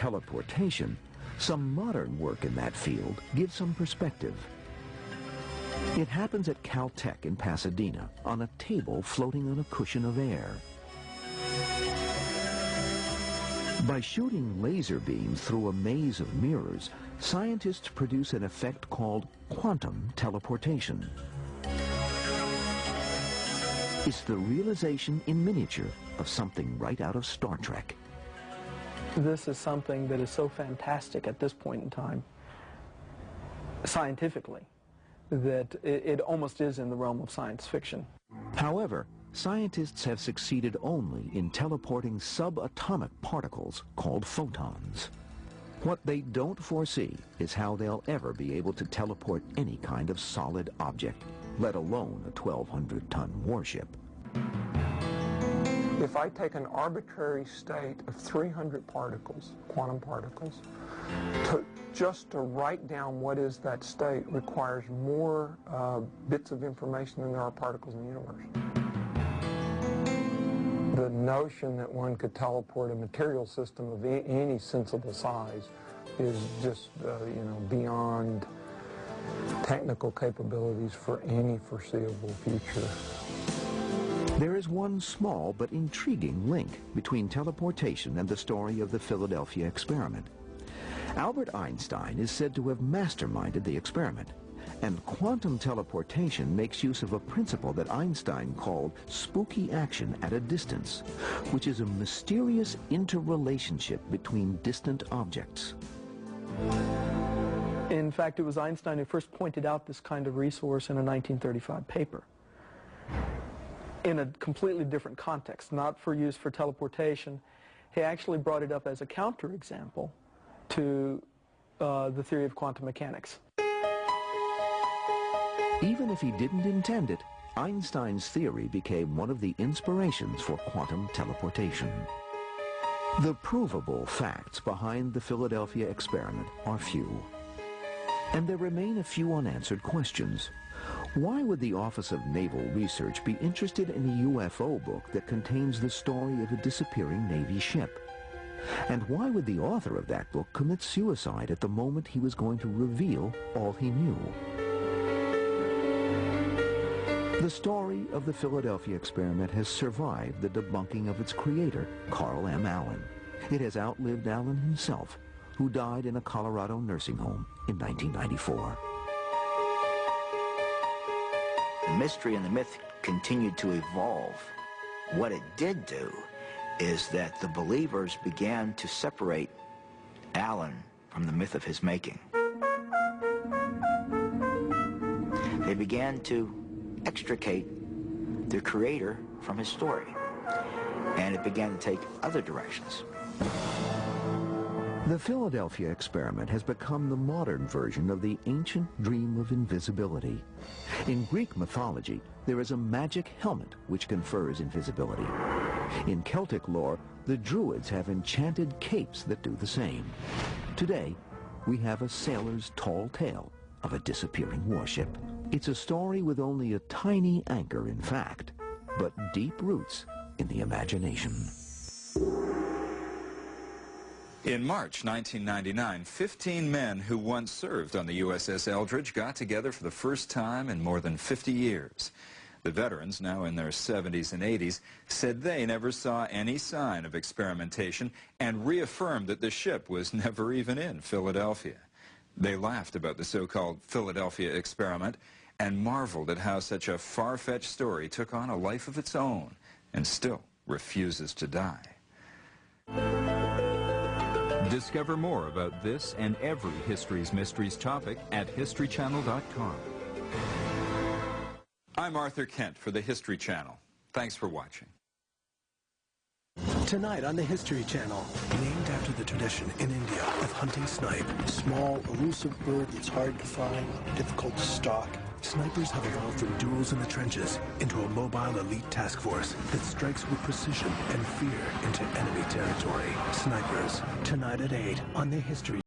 teleportation, some modern work in that field gives some perspective. It happens at Caltech in Pasadena on a table floating on a cushion of air. By shooting laser beams through a maze of mirrors, scientists produce an effect called quantum teleportation. It's the realization in miniature of something right out of Star Trek. This is something that is so fantastic at this point in time, scientifically, that it almost is in the realm of science fiction. However, scientists have succeeded only in teleporting subatomic particles called photons. What they don't foresee is how they'll ever be able to teleport any kind of solid object, let alone a 1,200-ton warship. If I take an arbitrary state of 300 particles, quantum particles, just to write down what is that state requires more bits of information than there are particles in the universe. The notion that one could teleport a material system of any sensible size is just, beyond technical capabilities for any foreseeable future. There is one small but intriguing link between teleportation and the story of the Philadelphia experiment. Albert Einstein is said to have masterminded the experiment, and quantum teleportation makes use of a principle that Einstein called spooky action at a distance, which is a mysterious interrelationship between distant objects. In fact, it was Einstein who first pointed out this kind of resource in a 1935 paper, in a completely different context, not for use for teleportation. He actually brought it up as a counterexample to the theory of quantum mechanics. Even if he didn't intend it, Einstein's theory became one of the inspirations for quantum teleportation. The provable facts behind the Philadelphia experiment are few, and there remain a few unanswered questions. Why would the Office of Naval Research be interested in a UFO book that contains the story of a disappearing Navy ship? And why would the author of that book commit suicide at the moment he was going to reveal all he knew? The story of the Philadelphia experiment has survived the debunking of its creator, Carl M. Allen. It has outlived Allen himself, who died in a Colorado nursing home in 1994. The mystery and the myth continued to evolve. What it did do is that the believers began to separate Allen from the myth of his making. They began to extricate the creator from his story, and it began to take other directions. The Philadelphia experiment has become the modern version of the ancient dream of invisibility. In Greek mythology, there is a magic helmet which confers invisibility. In Celtic lore, the Druids have enchanted capes that do the same. Today, we have a sailor's tall tale of a disappearing warship. It's a story with only a tiny anchor in fact, but deep roots in the imagination. In March 1999, 15 men who once served on the USS Eldridge got together for the first time in more than 50 years. The veterans, now in their 70s and 80s, said they never saw any sign of experimentation and reaffirmed that the ship was never even in Philadelphia. They laughed about the so-called Philadelphia experiment and marveled at how such a far-fetched story took on a life of its own and still refuses to die. Discover more about this and every History's Mysteries topic at HistoryChannel.com. I'm Arthur Kent for the History Channel. Thanks for watching. Tonight on the History Channel, named after the tradition in India of hunting snipe. Small, elusive bird that's hard to find, difficult to stalk. Snipers have evolved from duels in the trenches into a mobile elite task force that strikes with precision and fear into enemy territory. Snipers, tonight at 8 on the History